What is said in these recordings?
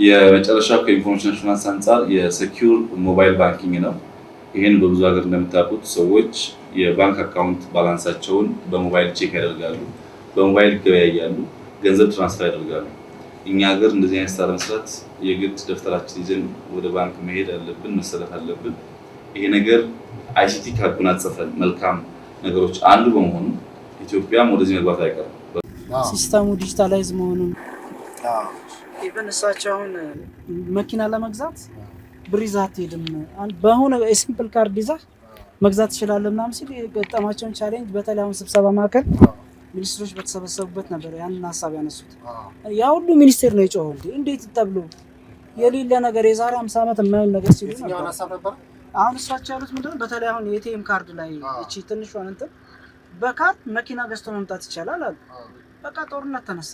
የመጨረሻው ከኢንፎርሜሽን አሹራንስ አንጻር የሴኪዩር ሞባይል ባንኪንግ ነው። ይህን በብዙ ሀገር እንደምታውቁት ሰዎች የባንክ አካውንት ባላንሳቸውን በሞባይል ቼክ ያደርጋሉ፣ በሞባይል ይገበያያሉ፣ ገንዘብ ትራንስፈር ያደርጋሉ። እኛ ሀገር እንደዚህ አይነት ስራ ለመስራት የግድ ደፍተራችን ይዘን ወደ ባንክ መሄድ አለብን፣ መሰለፍ አለብን። ይሄ ነገር አይሲቲ ካጎናጸፈን መልካም ነገሮች አንዱ በመሆኑ ኢትዮጵያም ወደዚህ መግባት አይቀርም። ሲስተሙ ዲጂታላይዝ መሆኑን ኢቨን እሳቸው አሁን መኪና ለመግዛት ብር ይዘህ አትሄድም፣ በሆነ ሲምፕል ካርድ ይዘህ መግዛት ትችላለህ ምናምን ሲል የገጠማቸውን ቻሌንጅ በተለይ አሁን ስብሰባ ማዕከል ሚኒስትሮች በተሰበሰቡበት ነበር ያንን ሀሳብ ያነሱት። ያ ሁሉ ሚኒስቴር ነው የጮኸው። እንዴት ተብሎ የሌለ ነገር የዛሬ 50 ዓመት የማይሆን ነገር ሲሉ ነበር። አሁን እሳቸው ያሉት ምንድነው በተለይ አሁን የኤቲኤም ካርድ ላይ እቺ ትንሿን እንትን በካርድ መኪና ገዝቶ መምጣት ይቻላል አሉ። በቃ ጦርነት ተነሳ።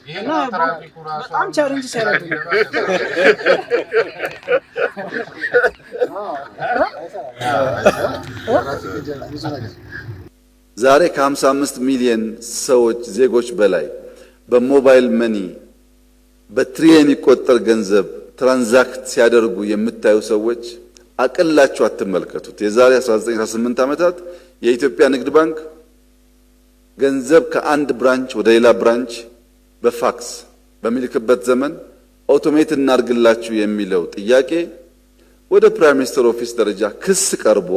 ይሄና በጣም ቻሌንጅ ሲያደርጉ ዛሬ ከ55 ሚሊዮን ሰዎች ዜጎች በላይ በሞባይል መኒ በትሪሊየን የሚቆጠር ገንዘብ ትራንዛክት ሲያደርጉ የምታዩ ሰዎች አቅላችሁ አትመልከቱት። የዛሬ 1918 ዓመታት የኢትዮጵያ ንግድ ባንክ ገንዘብ ከአንድ ብራንች ወደ ሌላ ብራንች በፋክስ በሚልክበት ዘመን ኦቶሜት እናርግላችሁ የሚለው ጥያቄ ወደ ፕራይም ሚኒስተር ኦፊስ ደረጃ ክስ ቀርቦ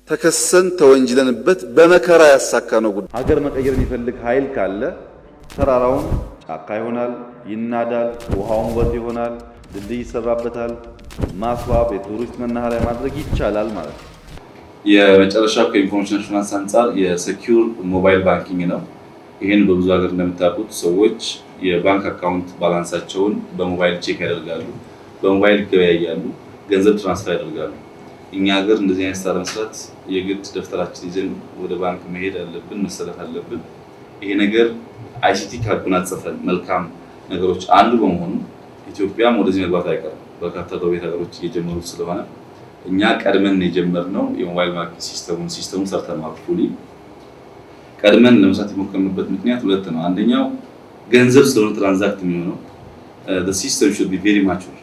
ተከሰን ተወንጅለንበት በመከራ ያሳካነው ጉዳይ። ሀገር መቀየር የሚፈልግ ኃይል ካለ ተራራውን ጫካ ይሆናል፣ ይናዳል፣ ውሃውን ወጥ ይሆናል፣ ድልድይ ይሰራበታል፣ ማስዋብ የቱሪስት መናኸሪያ ማድረግ ይቻላል ማለት ነው። የመጨረሻው ከኢንፎርሜሽን አሹራንስ አንጻር የሴኪዩር ሞባይል ባንኪንግ ነው። ይህን በብዙ ሀገር እንደምታውቁት ሰዎች የባንክ አካውንት ባላንሳቸውን በሞባይል ቼክ ያደርጋሉ፣ በሞባይል ይገበያያሉ፣ ገንዘብ ትራንስፈር ያደርጋሉ። እኛ ሀገር እንደዚህ አይነት ስራ ለመስራት የግድ ደፍተራችን ይዘን ወደ ባንክ መሄድ አለብን፣ መሰለፍ አለብን። ይሄ ነገር አይሲቲ ካጎናጸፈን መልካም ነገሮች አንዱ በመሆኑ ኢትዮጵያም ወደዚህ መግባት አይቀርም። በርካታ ጎረቤት ሀገሮች እየጀመሩት ስለሆነ እኛ ቀድመን የጀመርነው የሞባይል ባንኪንግ ሲስተሙን ሰርተናል። ፉሊ ቀድመን ለመስራት የሞከርንበት ምክንያት ሁለት ነው። አንደኛው ገንዘብ ስለሆነ ትራንዛክት የሚሆነው the system should be very mature።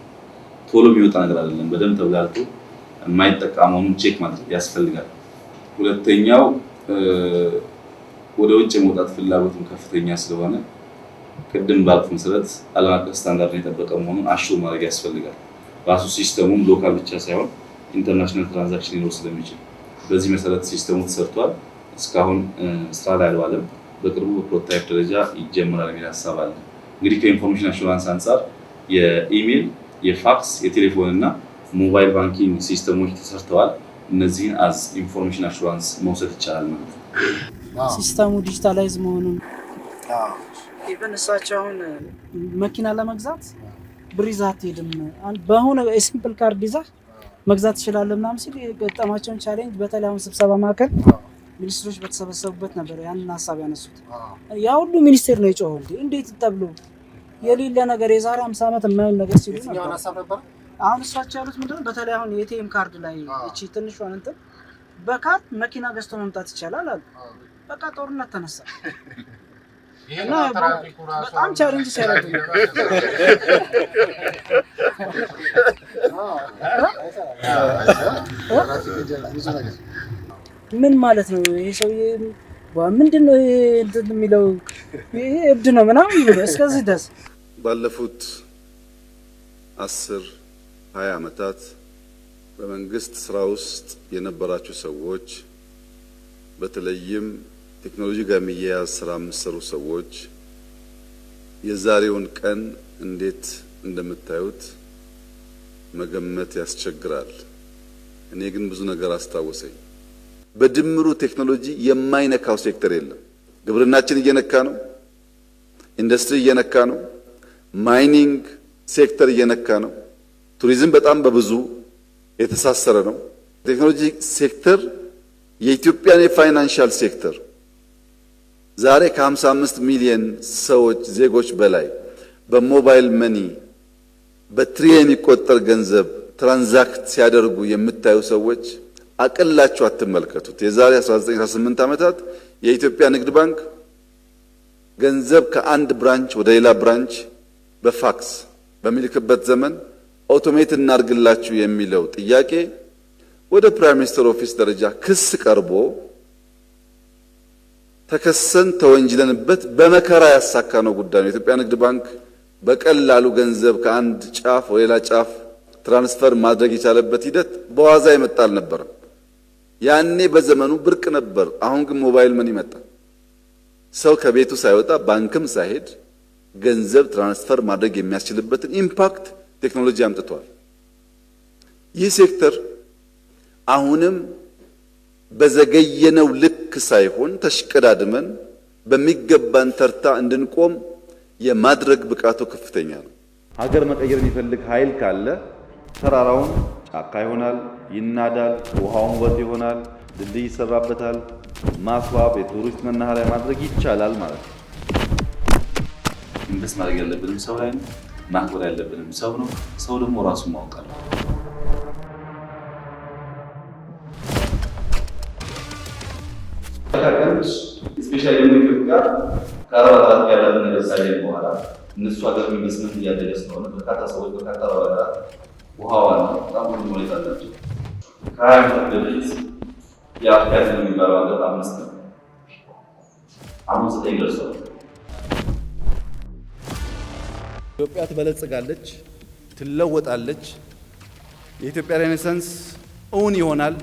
ቶሎ የሚወጣ ነገር አይደለም። በደንብ ተብላልቶ የማይጠቀመውን ቼክ ማድረግ ያስፈልጋል። ሁለተኛው ወደ ውጭ የመውጣት ፍላጎቱም ከፍተኛ ስለሆነ ቅድም ባልኩ መሰረት ዓለም አቀፍ ስታንዳርድን የጠበቀ መሆኑን አሹር ማድረግ ያስፈልጋል። ራሱ ሲስተሙም ሎካል ብቻ ሳይሆን ኢንተርናሽናል ትራንዛክሽን ሊኖር ስለሚችል በዚህ መሰረት ሲስተሙ ተሰርቷል። እስካሁን ስራ ላይ አልዋለም። በቅርቡ በፕሮቶታይፕ ደረጃ ይጀምራል የሚል ሀሳብ አለ። እንግዲህ ከኢንፎርሜሽን አሹራንስ አንጻር የኢሜል፣ የፋክስ፣ የቴሌፎን እና ሞባይል ባንኪንግ ሲስተሞች ተሰርተዋል። እነዚህን አዝ ኢንፎርሜሽን አሹራንስ መውሰድ ይቻላል ማለት ነው። ሲስተሙ ዲጂታላይዝ መሆኑን ኢቨን እሳቸው አሁን መኪና ለመግዛት ብር ይዘህ አትሄድም፣ በሆነ ሲምፕል ካርድ ይዘህ መግዛት ትችላለህ ምናምን ሲል የገጠማቸውን ቻሌንጅ በተለይ አሁን ስብሰባ ማዕከል ሚኒስትሮች በተሰበሰቡበት ነበር ያንን ሀሳብ ያነሱት። ያ ሁሉ ሚኒስቴር ነው የጮኸው። እንዴት ተብሎ የሌለ ነገር የዛሬ 50 ዓመት የማይሆን ነገር ሲሉ ነበር። አሁን እሳቸው ያሉት ምንድነው በተለይ አሁን የኤቲኤም ካርድ ላይ እቺ ትንሿን እንትን በካርድ መኪና ገዝቶ መምጣት ይቻላል አሉ። በቃ ጦርነት ተነሳ። ይሄና በጣም ቻሌንጅ ሲያደርጉ ምን ማለት ነው? ይሄ ሰውዬ ምንድነው እንትን የሚለው ይሄ እብድ ነው ምናምን ብሎ እስከዚህ ድረስ ባለፉት 10-20 ዓመታት በመንግስት ስራ ውስጥ የነበራችሁ ሰዎች በተለይም ቴክኖሎጂ ጋር የሚያያዝ ስራ የምትሰሩ ሰዎች የዛሬውን ቀን እንዴት እንደምታዩት መገመት ያስቸግራል። እኔ ግን ብዙ ነገር አስታወሰኝ። በድምሩ ቴክኖሎጂ የማይነካው ሴክተር የለም። ግብርናችን እየነካ ነው፣ ኢንዱስትሪ እየነካ ነው፣ ማይኒንግ ሴክተር እየነካ ነው፣ ቱሪዝም በጣም በብዙ የተሳሰረ ነው። ቴክኖሎጂ ሴክተር የኢትዮጵያን የፋይናንሻል ሴክተር ዛሬ ከ55 ሚሊዮን ሰዎች ዜጎች በላይ በሞባይል መኒ በትሪሊየን የሚቆጠር ገንዘብ ትራንዛክት ሲያደርጉ የምታዩ ሰዎች አቅላችሁ አትመልከቱት። የዛሬ 1918 ዓመታት የኢትዮጵያ ንግድ ባንክ ገንዘብ ከአንድ ብራንች ወደ ሌላ ብራንች በፋክስ በሚልክበት ዘመን ኦቶሜት እናርግላችሁ የሚለው ጥያቄ ወደ ፕራይም ሚኒስትር ኦፊስ ደረጃ ክስ ቀርቦ ተከሰን ተወንጅለንበት በመከራ ያሳካነው ጉዳይ ነው። የኢትዮጵያ ንግድ ባንክ በቀላሉ ገንዘብ ከአንድ ጫፍ ወደ ሌላ ጫፍ ትራንስፈር ማድረግ የቻለበት ሂደት በዋዛ የመጣ አልነበረም። ያኔ በዘመኑ ብርቅ ነበር። አሁን ግን ሞባይል መኒ መጣ። ሰው ከቤቱ ሳይወጣ ባንክም ሳይሄድ ገንዘብ ትራንስፈር ማድረግ የሚያስችልበትን ኢምፓክት ቴክኖሎጂ አምጥቷል። ይህ ሴክተር አሁንም በዘገየነው ልክ ሳይሆን ተሽቀዳድመን በሚገባን ተርታ እንድንቆም የማድረግ ብቃቱ ከፍተኛ ነው። ሀገር መቀየር የሚፈልግ ኃይል ካለ ተራራውን ጫካ ይሆናል፣ ይናዳል፣ ውሃውን ወጥ ይሆናል፣ ድልድይ ይሰራበታል፣ ማስዋብ፣ የቱሪስት መናኸሪያ ማድረግ ይቻላል ማለት ነው። ኢንቨስት ማድረግ ያለብንም ሰው ላይ ነው። ማክበር ያለብንም ሰው ነው። ሰው ደግሞ ራሱን ማወቅ አለበት። ስፔሻሊ ኢትዮጵያ ከአረብ ሀገራት ጋር ያለን ነገር ሳይሆን በኋላ እነሱ ሀገር ኢንቨስትመንት እያደገ ስለሆነ በርካታ ሰዎች በርካታ ሀገራት ውሃዋን በጣም ብዙ ሁኔታ አላቸው። ከ20 ዓመት በፊት የአፍሪካ የሚባለው ሀገር 5 ነው። አሁን 9 ደርሷል። ኢትዮጵያ ትበለጽጋለች፣ ትለወጣለች። የኢትዮጵያ ሬኔሳንስ እውን ይሆናል።